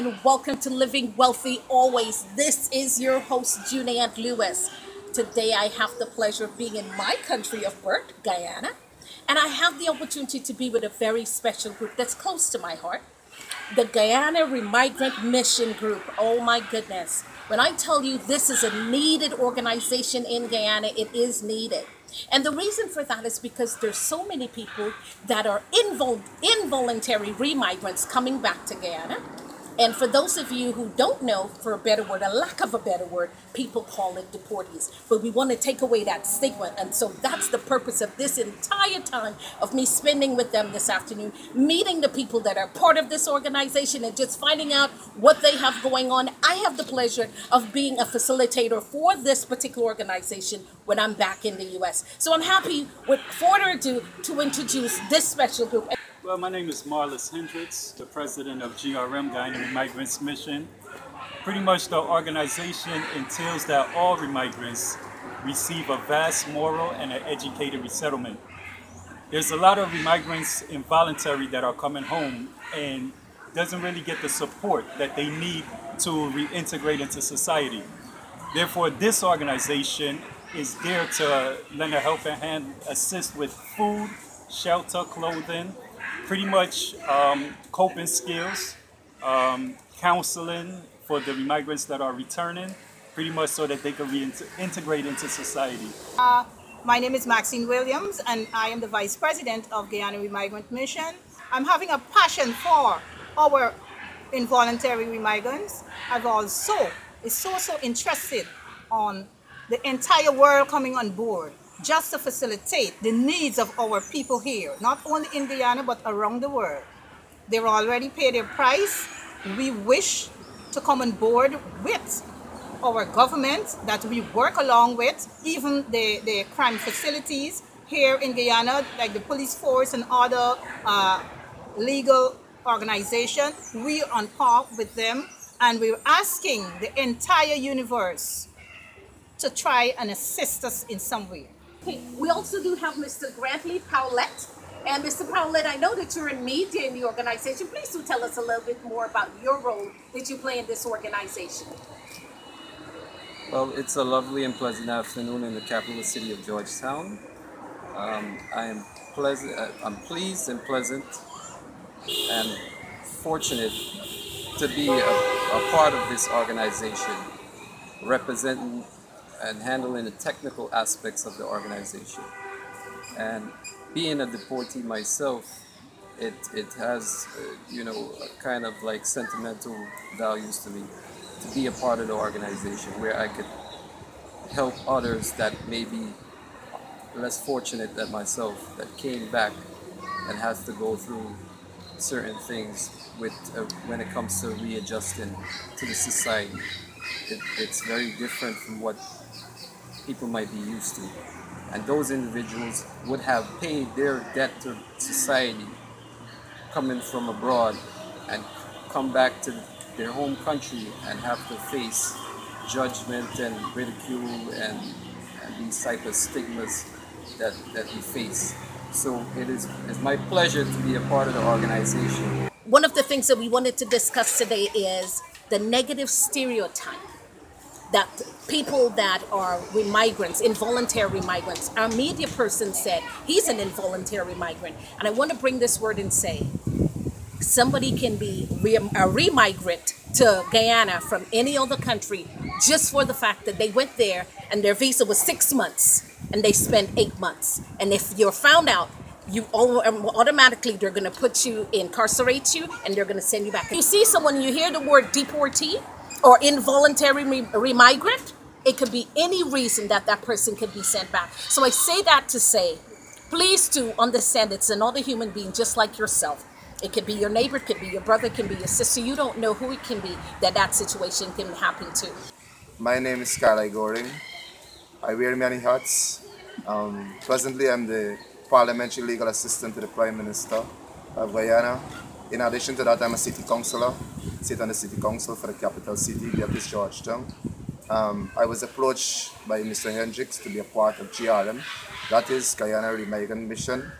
and welcome to Living Wealthy Always. This is your host, Junaid Lewis. Today I have the pleasure of being in my country of birth, Guyana, and I have the opportunity to be with a very special group that's close to my heart, the Guyana Remigrants Mission group. Oh my goodness. When I tell you this is a needed organization in Guyana, it is needed. And the reason for that is because there's so many people that are involuntary remigrants coming back to Guyana. And for those of you who don't know, for a better word, a lack of a better word, people call it deportees. But we want to take away that stigma. And so that's the purpose of this entire time of me spending with them this afternoon, meeting the people that are part of this organization and just finding out what they have going on. I have the pleasure of being a facilitator for this particular organization when I'm back in the U.S. So I'm happy, with further ado, to introduce this special group. Well, my name is Marlis Hendricks, the president of GRM, Guyana Remigrants Mission. Pretty much the organization entails that all remigrants receive a vast moral and an educated resettlement. There's a lot of remigrants involuntary that are coming home and doesn't really get the support that they need to reintegrate into society. Therefore, this organization is there to lend a helping hand, assist with food, shelter, clothing, pretty much coping skills, counseling for the remigrants that are returning, pretty much so that they can reintegrate into society. My name is Maxine Williams, and I am the Vice President of Guyana Remigrant Mission. I'm having a passion for our involuntary remigrants. I've also is so interested on the entire world coming on board, just to facilitate the needs of our people here, not only in Guyana, but around the world. They've already paid their price. We wish to come on board with our government that we work along with, even the crime facilities here in Guyana, like the police force and other legal organizations. We are on par with them, and we're asking the entire universe to try and assist us in some way. Okay, we also do have Mr. Grantley Powlett. And Mr. Powlett, I know that you're in media in the organization. Please do tell us a little bit more about your role that you play in this organization. Well, it's a lovely and pleasant afternoon in the capital city of Georgetown. I'm pleased and pleasant and fortunate to be a part of this organization, representing and handling the technical aspects of the organization. And being a deportee myself, it has, a kind of like sentimental values to me, to be a part of the organization where I could help others that may be less fortunate than myself, that came back and has to go through certain things with when it comes to readjusting to the society. It's very different from what people might be used to, and those individuals would have paid their debt to society coming from abroad and come back to their home country and have to face judgment and ridicule and these type of stigmas that we face. So it's my pleasure to be a part of the organization. One of the things that we wanted to discuss today is the negative stereotype that people that are migrants, involuntary migrants, our media person said he's an involuntary migrant. And I want to bring this word and say, somebody can be a remigrant to Guyana from any other country just for the fact that they went there and their visa was 6 months and they spent 8 months. And if you're found out, you automatically, they're going to incarcerate you, and they're going to send you back. You see someone, you hear the word deportee or involuntary remigrant, it could be any reason that person could be sent back. So I say that to say, please do understand it's another human being just like yourself. It could be your neighbor, it could be your brother, it can be your sister. You don't know who it can be that situation can happen to. My name is Skylar Goring. I wear many hats. Presently, I'm the Parliamentary Legal Assistant to the Prime Minister of Guyana. In addition to that, I'm a city councillor, sit on the city council for the capital city, that is Georgetown. I was approached by Mr. Hendricks to be a part of GRM, that is Guyana Remigrants Mission.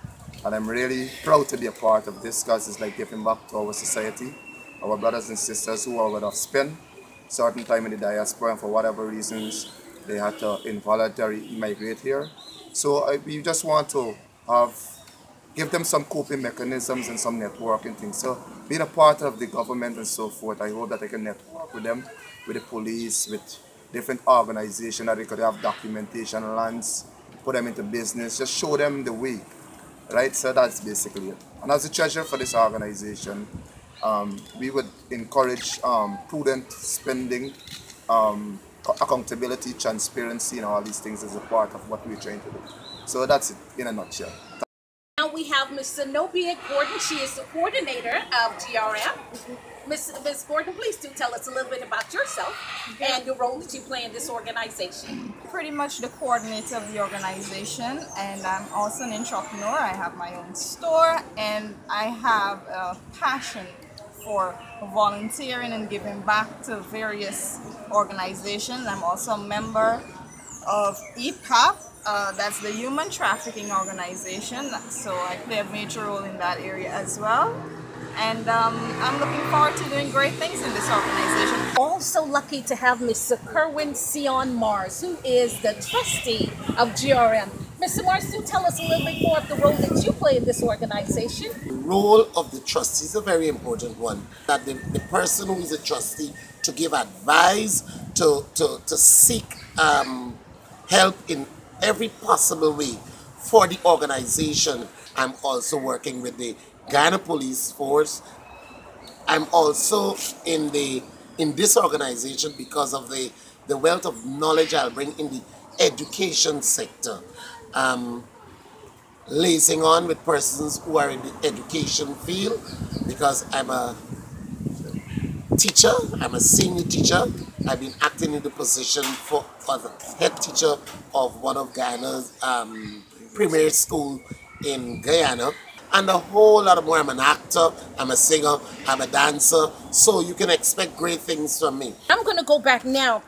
And I'm really proud to be a part of this because it's like giving back to our society. our brothers and sisters who would have spent certain time in the diaspora and for whatever reasons they had to involuntarily immigrate here. So we just want to have give them some coping mechanisms and some networking things. So being a part of the government and so forth, I hope that I can network with them, with the police, with different organizations that they could have documentation, lands, put them into business, just show them the way, right? So that's basically it. And as a treasurer for this organization, we would encourage prudent spending, accountability, transparency, and all these things as a part of what we're trying to do. So that's it in a nutshell. Now we have Ms. Zenobia Gordon. She is the coordinator of GRM. Ms. Gordon, please do tell us a little bit about yourself and the role that you play in this organization. Pretty much the coordinator of the organization, and I'm also an entrepreneur. I have my own store, and I have a passion for volunteering and giving back to various organizations. I'm also a member of EPAP, that's the Human Trafficking Organization, so I play a major role in that area as well. And I'm looking forward to doing great things in this organization. Also lucky to have Mr. Kerwin Sion Mars, who is the trustee of GRM. Mr. Mars, do tell us a little bit more of the role that you play in this organization. The role of the trustee is a very important one. That the person who is a trustee to give advice, to seek help in every possible way for the organization. I'm also working with the Guyana Police Force. I'm also in this organization because of the wealth of knowledge I'll bring in the education sector. Liaising on with persons who are in the education field because I'm a teacher, I'm a senior teacher. I've been acting in the position for the head teacher of one of Guyana's premier school in Guyana. And a whole lot more. I'm an actor, I'm a singer, I'm a dancer, so you can expect great things from me. I'm going to go back now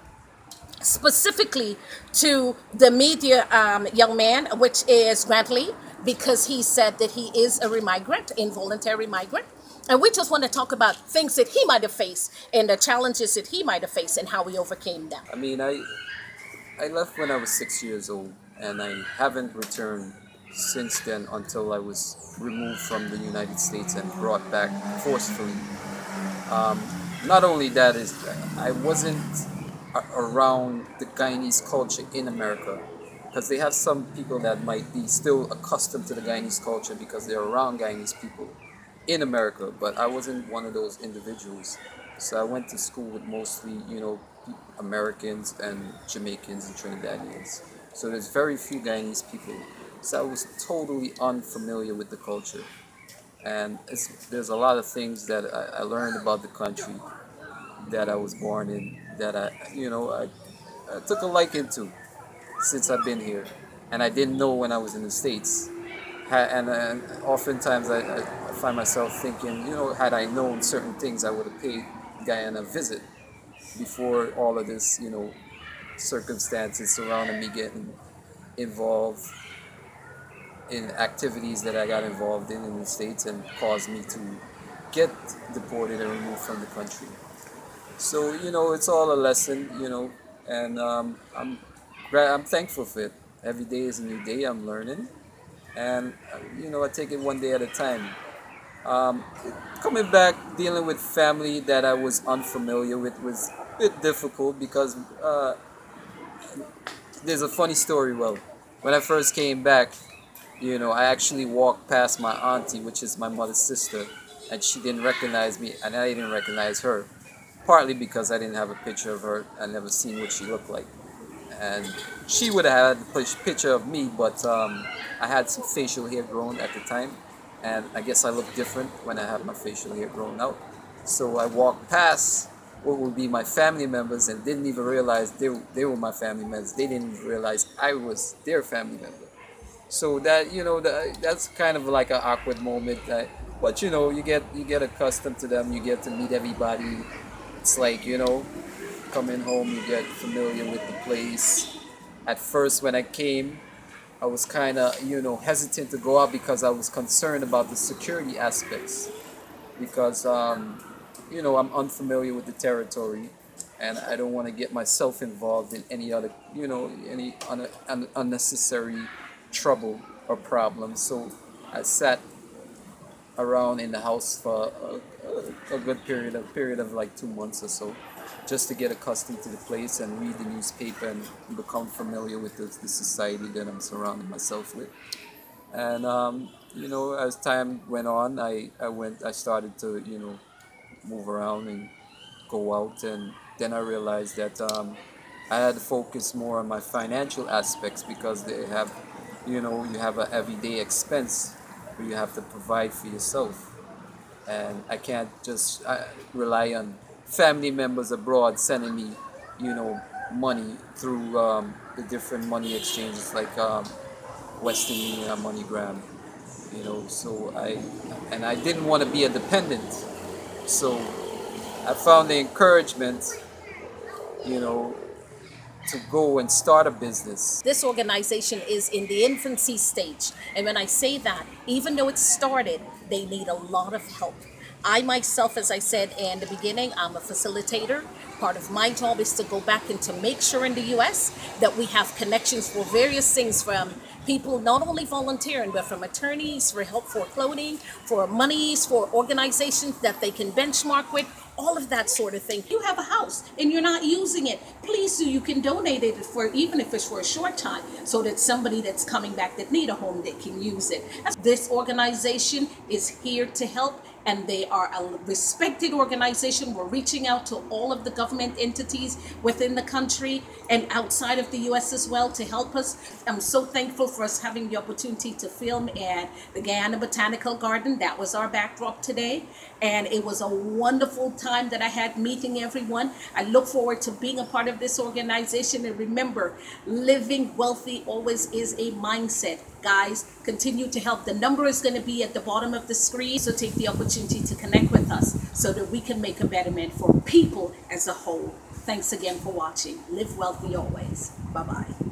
specifically to the media young man, which is Grantley, because he said that he is a remigrant, involuntary migrant. And we just want to talk about things that he might have faced and the challenges that he might have faced and how he overcame them. I mean, I left when I was 6 years old, and I haven't returned since then until I was removed from the United States and brought back forcefully. Not only that, is I wasn't around the Guyanese culture in America, because they have some people that might be still accustomed to the Guyanese culture because they're around Guyanese people in America, but I wasn't one of those individuals. So I went to school with mostly, Americans and Jamaicans and Trinidadians. So there's very few Guyanese people. So I was totally unfamiliar with the culture. And there's a lot of things that I learned about the country that I was born in that I took a liking to since I've been here. And I didn't know when I was in the States. And oftentimes I find myself thinking, had I known certain things, I would have paid Guyana a visit before all of this, circumstances surrounding me getting involved in activities that I got involved in the States and caused me to get deported and removed from the country. So, it's all a lesson, and I'm thankful for it. Every day is a new day, I'm learning. And, I take it one day at a time. Coming back, dealing with family that I was unfamiliar with was a bit difficult because there's a funny story. Well, when I first came back, I actually walked past my auntie, which is my mother's sister, and she didn't recognize me, and I didn't recognize her, partly because I didn't have a picture of her. I never seen what she looked like. And she would have had a picture of me, but I had some facial hair grown at the time, and I guess I look different when I have my facial hair grown out. So I walked past what would be my family members and didn't even realize they were my family members. They didn't even realize I was their family member. So that that's kind of like an awkward moment. But you get accustomed to them. You get to meet everybody. It's like coming home, you get familiar with the place. At first, when I came, I was kind of, hesitant to go out because I was concerned about the security aspects. Because, I'm unfamiliar with the territory, and I don't want to get myself involved in any other, any unnecessary trouble or problem. So I sat around in the house for a good period of like 2 months or so, just to get accustomed to the place and read the newspaper and become familiar with the society that I'm surrounding myself with. And as time went on, I started to move around and go out, and then I realized that I had to focus more on my financial aspects, because they have, you have an everyday expense where you have to provide for yourself, and I can't just rely on family members abroad sending me, money through the different money exchanges like Western Union or MoneyGram, So I didn't want to be a dependent, so I found the encouragement, you know, to go and start a business. This organization is in the infancy stage. And when I say that, even though it started, they need a lot of help. I myself, as I said in the beginning, I'm a facilitator. Part of my job is to go back and to make sure in the U.S. that we have connections for various things, from people not only volunteering, but from attorneys for help for clothing, for monies, for organizations that they can benchmark with, all of that sort of thing. You have a house and you're not using it, please do. You can donate it for, even if it's for a short time, so that somebody that's coming back that need a home, they can use it. This organization is here to help, and they are a respected organization. We're reaching out to all of the government entities within the country and outside of the U.S. as well to help us. I'm so thankful for us having the opportunity to film at the Guyana Botanical Garden. That was our backdrop today, and it was a wonderful time that I had meeting everyone. I look forward to being a part of this organization, and remember, living wealthy always is a mindset. Guys, continue to help. The number is going to be at the bottom of the screen, so take the opportunity to connect with us so that we can make a betterment for people as a whole. Thanks again for watching. Live wealthy always. Bye-bye.